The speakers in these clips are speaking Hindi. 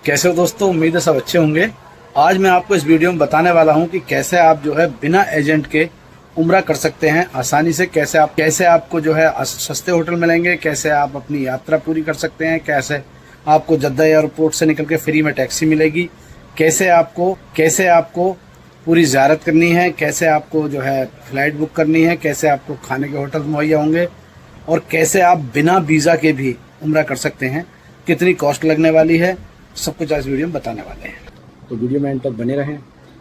कैसे हो दोस्तों, उम्मीद है सब अच्छे होंगे। आज मैं आपको इस वीडियो में बताने वाला हूं कि कैसे आप जो है बिना एजेंट के उम्रा कर सकते हैं आसानी से। कैसे आपको जो है सस्ते होटल मिलेंगे, कैसे आप अपनी यात्रा पूरी कर सकते हैं, कैसे आपको जद्दा एयरपोर्ट से निकल के फ्री में टैक्सी मिलेगी, कैसे आपको पूरी ज़ियारत करनी है, कैसे आपको जो है फ़्लाइट बुक करनी है, कैसे आपको खाने के होटल मुहैया होंगे और कैसे आप बिना वीज़ा के भी उम्रा कर सकते हैं, कितनी कॉस्ट लगने वाली है, सब कुछ आज वीडियो में बताने वाले हैं। तो वीडियो में एंड तक बने रहें,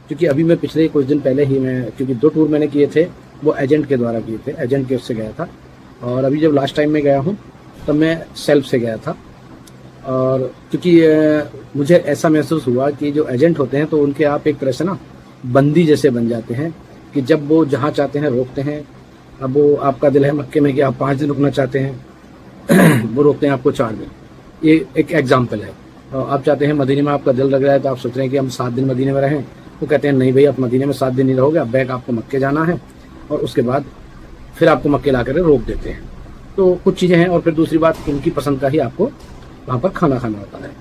क्योंकि अभी मैं पिछले कुछ दिन पहले ही क्योंकि 2 टूर मैंने किए थे वो एजेंट के द्वारा किए थे, एजेंट के उससे गया था। और अभी जब लास्ट टाइम में गया हूँ तब मैं सेल्फ से गया था। और क्योंकि मुझे ऐसा महसूस हुआ कि जो एजेंट होते हैं तो उनके आप एक तरह से ना बंदी जैसे बन जाते हैं कि जब वो जहाँ चाहते हैं रोकते हैं। अब वो आपका दिल है मक्के में कि आप 5 दिन रुकना चाहते हैं वो रोकते हैं आपको 4 दिन। ये एक एग्जाम्पल है। आप चाहते हैं मदीने में, आपका दिल लग रहा है तो आप सोच रहे हैं कि हम 7 दिन मदीने में रहें, वो कहते हैं नहीं भाई, आप मदीने में 7 दिन नहीं रहोगे, अब बैक आपको मक्के जाना है। और उसके बाद फिर आपको मक्के ला कर रोक देते हैं। तो कुछ चीज़ें हैं। और फिर दूसरी बात, उनकी पसंद का ही आपको वहाँ पर खाना खाना होता है।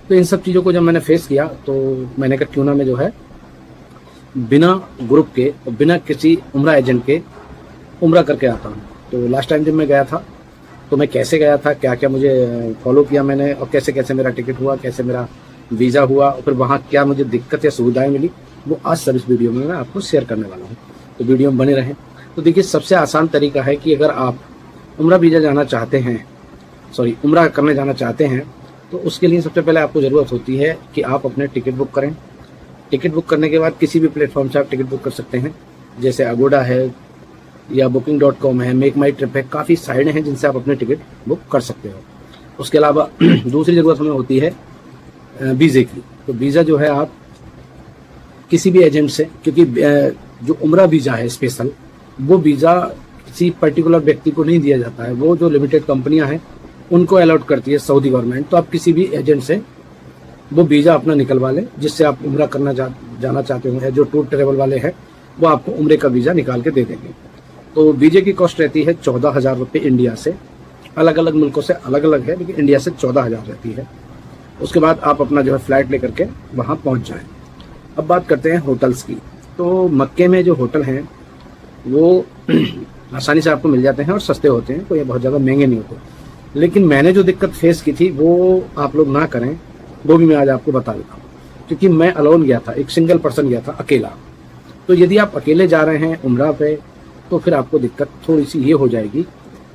तो इन सब चीज़ों को जब मैंने फेस किया तो मैंने कहा क्यों ना मैं जो है बिना ग्रुप के और बिना किसी उम्रा एजेंट के उम्रा करके आता हूँ। तो लास्ट टाइम जब मैं गया था तो मैं कैसे गया था, क्या क्या मुझे फॉलो किया मैंने, और कैसे कैसे मेरा टिकट हुआ, कैसे मेरा वीज़ा हुआ, और फिर वहाँ क्या मुझे दिक्कत या सुविधाएं मिली, वो आज सब इस वीडियो में मैं आपको शेयर करने वाला हूँ। तो वीडियो में बने रहें। तो देखिए, सबसे आसान तरीका है कि अगर आप उम्रा वीज़ा जाना चाहते हैं, उम्रा करने जाना चाहते हैं, तो उसके लिए सबसे पहले आपको ज़रूरत होती है कि आप अपने टिकट बुक करें। टिकट बुक करने के बाद किसी भी प्लेटफॉर्म से आप टिकट बुक कर सकते हैं, जैसे अगोडा है या booking.com है, मेक माई ट्रिप है, काफ़ी साइटें हैं जिनसे आप अपने टिकट बुक कर सकते हो। उसके अलावा दूसरी ज़रूरत हमें होती है वीज़े की। तो वीज़ा जो है आप किसी भी एजेंट से, क्योंकि जो उम्रा वीज़ा है स्पेशल, वो वीज़ा किसी पर्टिकुलर व्यक्ति को नहीं दिया जाता है, वो जो लिमिटेड कंपनियां हैं उनको अलॉट करती है सऊदी गवर्नमेंट। तो आप किसी भी एजेंट से वो वीज़ा अपना निकलवा लें जिससे आप उम्रा करना जाना चाहते हैं। जो टूर ट्रेवल वाले हैं वो आपको उम्रे का वीज़ा निकाल के दे देंगे। तो वीज़े की कॉस्ट रहती है 14,000 रुपये इंडिया से। अलग अलग मुल्कों से अलग अलग है, लेकिन इंडिया से 14,000 रहती है। उसके बाद आप अपना जो है फ़्लाइट लेकर के वहाँ पहुँच जाएँ। अब बात करते हैं होटल्स की। तो मक्के में जो होटल हैं वो आसानी से आपको मिल जाते हैं और सस्ते होते हैं, कोई बहुत ज़्यादा महंगे नहीं होते। लेकिन मैंने जो दिक्कत फेस की थी वो आप लोग ना करें, वो भी मैं आज आपको बता देता हूँ। क्योंकि मैं अलोन गया था, एक सिंगल पर्सन गया था, अकेला। तो यदि आप अकेले जा रहे हैं उम्रा पे तो फिर आपको दिक्कत थोड़ी सी ये हो जाएगी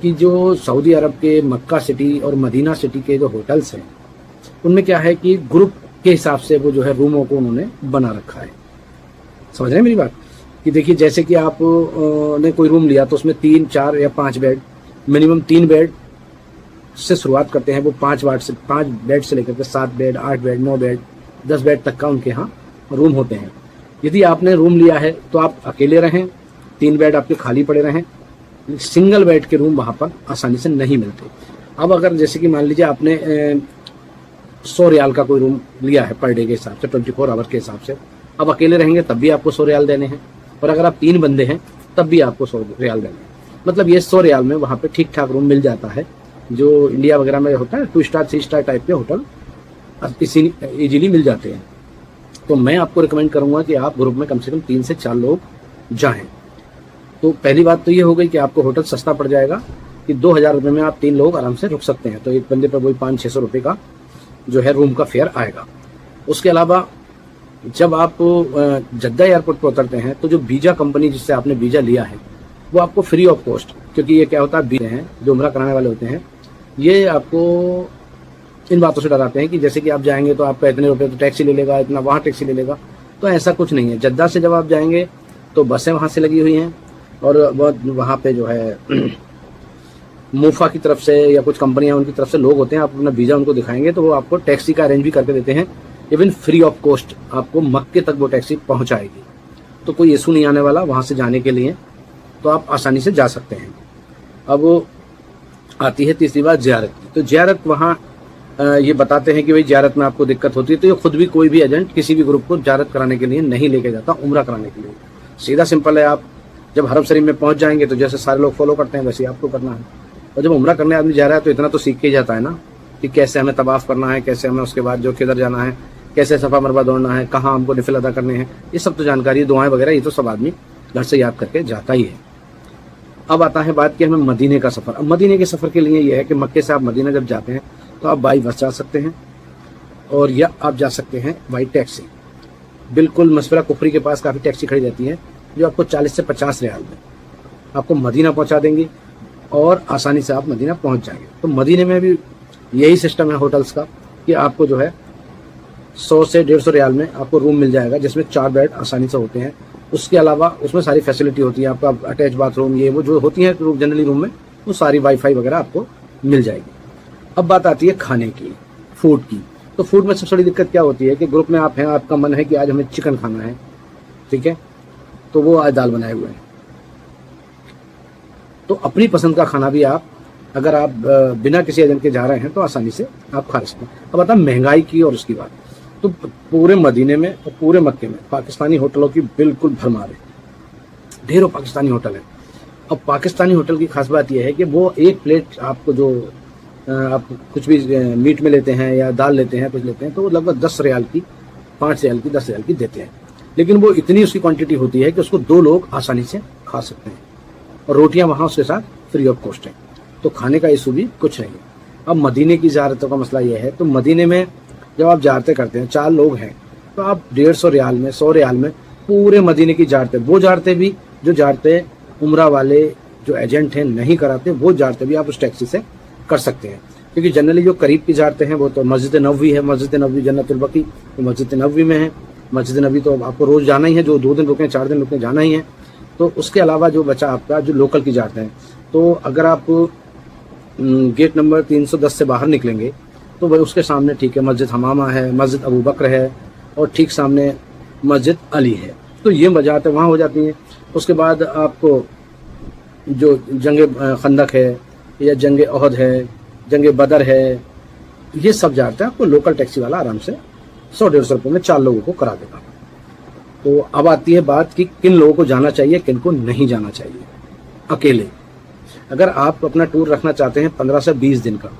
कि जो सऊदी अरब के मक्का सिटी और मदीना सिटी के जो होटल्स हैं उनमें क्या है कि ग्रुप के हिसाब से वो जो है रूमों को उन्होंने बना रखा है। समझ रहे हैं मेरी बात? कि देखिए, जैसे कि आप ने कोई रूम लिया तो उसमें 3, 4 या 5 बेड, मिनिमम 3 बेड से शुरुआत करते हैं। वो 5 बेड से लेकर के 7 बेड, 8 बेड, 9 बेड, 10 बेड तक का उनके यहाँ रूम होते हैं। यदि आपने रूम लिया है तो आप अकेले रहें, 3 बेड आपके खाली पड़े रहें। सिंगल बेड के रूम वहाँ पर आसानी से नहीं मिलते। अब अगर जैसे कि मान लीजिए आपने 100 रियाल का कोई रूम लिया है पर डे के हिसाब से, 24 आवर के हिसाब से, अब अकेले रहेंगे तब भी आपको 100 रियाल देने हैं, और अगर आप 3 बंदे हैं तब भी आपको 100 रियाल देने हैं। मतलब ये 100 रियाल में वहाँ पे ठीक ठाक रूम मिल जाता है। जो इंडिया वगैरह में होता है 2 स्टार 3 स्टार टाइप के होटल इजीली मिल जाते हैं। तो मैं आपको रिकमेंड करूँगा कि आप ग्रुप में कम से कम 3 से 4 लोग जाएँ। तो पहली बात तो ये हो गई कि आपको होटल सस्ता पड़ जाएगा कि 2,000 रुपये में आप 3 लोग आराम से रुक सकते हैं। तो एक बंदे पर वही 500-600 रुपये का जो है रूम का फेयर आएगा। उसके अलावा जब आप जद्दा एयरपोर्ट पर उतरते हैं तो जो वीज़ा कंपनी जिससे आपने वीज़ा लिया है वो आपको फ्री ऑफ कॉस्ट, क्योंकि ये क्या होता है, वीज़ा हैं जो उम्रा कराने वाले होते हैं, ये आपको इन बातों से डराते हैं कि जैसे कि आप जाएंगे तो आपका इतने रुपये तो टैक्सी ले लेगा, इतना वहाँ टैक्सी ले लेगा। तो ऐसा कुछ नहीं है। जद्दा से जब आप जाएंगे तो बसें वहाँ से लगी हुई हैं, और वहाँ पे जो है मुफा की तरफ से या कुछ कंपनियां उनकी तरफ से लोग होते हैं। आप अपना वीज़ा उनको दिखाएंगे तो वो आपको टैक्सी का अरेंज भी करके देते हैं। इवन फ्री ऑफ कॉस्ट आपको मक्के तक वो टैक्सी पहुँचाएगी। तो कोई इशू नहीं आने वाला वहाँ से जाने के लिए, तो आप आसानी से जा सकते हैं। अब आती है तीसरी बात ज़ियारत की। तो ज़ियारत वहाँ ये बताते हैं कि भाई ज़ियारत में आपको दिक्कत होती है, तो ये खुद भी कोई भी एजेंट किसी भी ग्रुप को ज़ियारत कराने के लिए नहीं लेके जाता उम्रा कराने के लिए। सीधा सिंपल है, आप जब हरम शरीफ में पहुंच जाएंगे तो जैसे सारे लोग फॉलो करते हैं वैसे ही आपको करना है। और जब उम्रा करने आदमी जा रहा है तो इतना तो सीख के ही जाता है ना कि कैसे हमें तवाफ़ करना है, कैसे हमें उसके बाद जो किधर जाना है, कैसे सफ़ा मरवा दौड़ना है, कहाँ हमको नफिल अदा करने हैं, ये सब तो जानकारी, दुआएं वगैरह ये तो सब आदमी घर से याद करके जाता ही है। अब आता है बात कि हमें मदीने का सफ़र। अब मदीने के सफ़र के लिए ये है कि मक्के से आप मदीना जब जाते हैं तो आप बाई बस जा सकते हैं और या आप जा सकते हैं बाई टैक्सी। बिल्कुल मसफरा कुफरी के पास काफ़ी टैक्सी खड़ी रहती है जो आपको 40 से 50 रियाल में आपको मदीना पहुंचा देंगी और आसानी से आप मदीना पहुंच जाएंगे। तो मदीने में भी यही सिस्टम है होटल्स का कि आपको जो है 100 से 150 रियाल में आपको रूम मिल जाएगा जिसमें 4 बेड आसानी से होते हैं। उसके अलावा उसमें सारी फैसिलिटी होती है, आपका अटैच बाथरूम ये वो जो होती है जनरली रूम में, वो सारी वाईफाई वगैरह आपको मिल जाएगी। अब बात आती है खाने की, फूड की। तो फूड में सबसे बड़ी दिक्कत क्या होती है कि ग्रुप में आप हैं, आपका मन है कि आज हमें चिकन खाना है, ठीक है, तो वो आज दाल बनाए हुए हैं। तो अपनी पसंद का खाना भी आप अगर आप बिना किसी एजेंट के जा रहे हैं तो आसानी से आप खा सकते हैं। अब आता महंगाई की और उसकी बात। तो पूरे मदीने में और पूरे मक्के में पाकिस्तानी होटलों की बिल्कुल भरमार है, ढेरों पाकिस्तानी होटल है। अब पाकिस्तानी होटल की खास बात यह है कि वो एक प्लेट आपको जो आप कुछ भी मीट में लेते हैं या दाल लेते हैं कुछ लेते हैं तो वो लगभग 10 रियाल की, 5 रियाल की, 10 रियाल की देते हैं। लेकिन वो इतनी उसकी क्वांटिटी होती है कि उसको 2 लोग आसानी से खा सकते हैं और रोटियां वहाँ उसके साथ फ्री ऑफ कॉस्ट है। तो खाने का इशू भी कुछ नहीं है। अब मदीने की ज़ियारतों का मसला यह है, तो मदीने में जब आप ज़ियारतें करते हैं, 4 लोग हैं, तो आप 150 रियाल में, 100 रियाल में पूरे मदीने की ज़ियारतें, वो ज़ियारतें भी जो ज़ियारतें उम्रा वाले जो एजेंट हैं नहीं कराते, वो ज़ियारतें भी आप उस टैक्सी से कर सकते हैं। क्योंकि जनरली जो करीब की ज़ियारतें हैं वो तो मस्जिद नबवी है, मस्जिद नबवी जन्नतुल बकी, तो मस्जिद नबवी में है। मस्जिद नबवी तो आपको रोज़ जाना ही है, जो 2 दिन रुकें 4 दिन रुकें जाना ही है। तो उसके अलावा जो बचा आपका जो लोकल की ज़ियारतें हैं, तो अगर आप गेट नंबर 310 से बाहर निकलेंगे तो वह उसके सामने ठीक है मस्जिद हमामा है, मस्जिद अबू बकर है और ठीक सामने मस्जिद अली है। तो ये वजाहतें वहाँ हो जाती हैं। उसके बाद आपको जो जंग खंदक है या जंग ओहद है, जंग बदर है, ये सब ज़ियारतें आपको लोकल टैक्सी वाला आराम से 100-150 रुपये में 4 लोगों को करा देगा। तो अब आती है बात कि किन लोगों को जाना चाहिए, किन को नहीं जाना चाहिए। अकेले अगर आप अपना टूर रखना चाहते हैं 15 से 20 दिन का,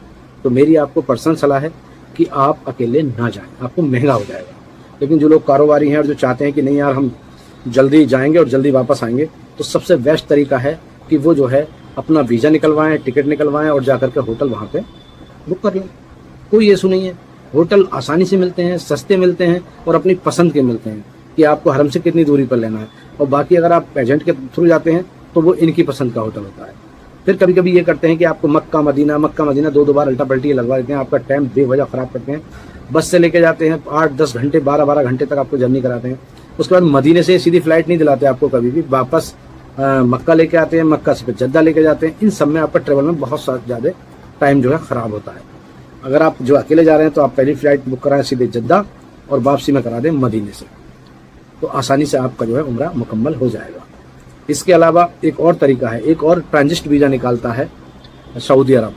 तो मेरी आपको पर्सनल सलाह है कि आप अकेले ना जाएं, आपको महंगा हो जाएगा। लेकिन जो लोग कारोबारी हैं और जो चाहते हैं कि नहीं यार हम जल्दी जाएंगे और जल्दी वापस आएंगे, तो सबसे बेस्ट तरीका है कि वो जो है अपना वीज़ा निकलवाएं, टिकट निकलवाएं और जाकर के होटल वहाँ पे बुक कर लें। कोई इशू नहीं है, होटल आसानी से मिलते हैं, सस्ते मिलते हैं और अपनी पसंद के मिलते हैं कि आपको हरम से कितनी दूरी पर लेना है। और बाकी अगर आप एजेंट के थ्रू जाते हैं तो वो इनकी पसंद का होटल होता है। फिर कभी कभी ये करते हैं कि आपको मक्का मदीना 2 बार उल्टा पलटी लगवा देते हैं, आपका टाइम बेवजह ख़राब करते हैं। बस से लेके जाते हैं 8-10 घंटे, 12-12 घंटे तक आपको जर्नी कराते हैं। उसके बाद मदीने से सीधी फ्लाइट नहीं दिलाते आपको, कभी भी वापस मक्का लेके आते हैं, मक्का से फिर जद्दा लेके जाते हैं। इन सब में आपका ट्रेवल में बहुत ज़्यादा टाइम जो है ख़राब होता है। अगर आप जो अकेले जा रहे हैं तो आप पहली फ़्लाइट बुक कराएं सीधे जद्दा और वापसी में करा दें मदीने से, तो आसानी से आपका जो है उम्रा मुकम्मल हो जाएगा। इसके अलावा एक और तरीका है, एक और ट्रांजिट वीज़ा निकालता है सऊदी अरब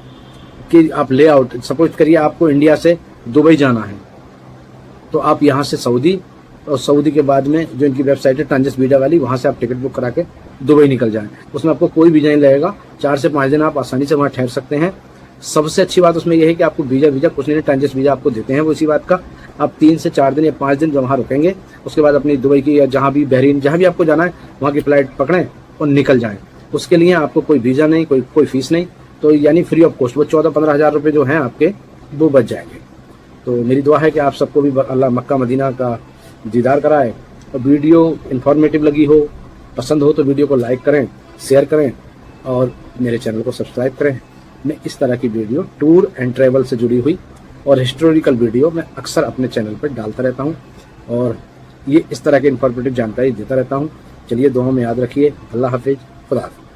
कि आप ले आउट, सपोज करिए आपको इंडिया से दुबई जाना है, तो आप यहाँ से सऊदी और सऊदी के बाद में जो इनकी वेबसाइट है ट्रांजिट वीज़ा वाली, वहाँ से आप टिकट बुक करा के दुबई निकल जाएं। उसमें आपको कोई वीज़ा नहीं लगेगा, 4 से 5 दिन आप आसानी से वहाँ ठहर सकते हैं। सबसे अच्छी बात उसमें यह है कि आपको वीज़ा कुछ नहीं, ट्रांजिट वीज़ा आपको देते हैं वो इसी बात का। आप 3 से 4 दिन या 5 दिन जो वहाँ रुकेंगे, उसके बाद अपनी दुबई की या जहाँ भी बहरीन जहाँ भी आपको जाना है वहाँ की फ़्लाइट पकड़ें और निकल जाएं। उसके लिए आपको कोई वीज़ा नहीं, कोई फ़ीस नहीं, तो यानी फ्री ऑफ कॉस्ट वो 14-15 हज़ार रुपये जो हैं आपके वो बच जाएंगे। तो मेरी दुआ है कि आप सबको भी अल्लाह मक्का मदीना का दीदार कराए। और वीडियो इन्फॉर्मेटिव लगी हो, पसंद हो तो वीडियो को लाइक करें, शेयर करें और मेरे चैनल को सब्सक्राइब करें। मैं इस तरह की वीडियो टूर एंड ट्रैवल से जुड़ी हुई और हिस्टोरिकल वीडियो मैं अक्सर अपने चैनल पर डालता रहता हूं और ये इस तरह की इन्फॉर्मेटिव जानकारी देता रहता हूं। चलिए दुआ में याद रखिए। अल्लाह हाफिज़, खुदा हाफिज़।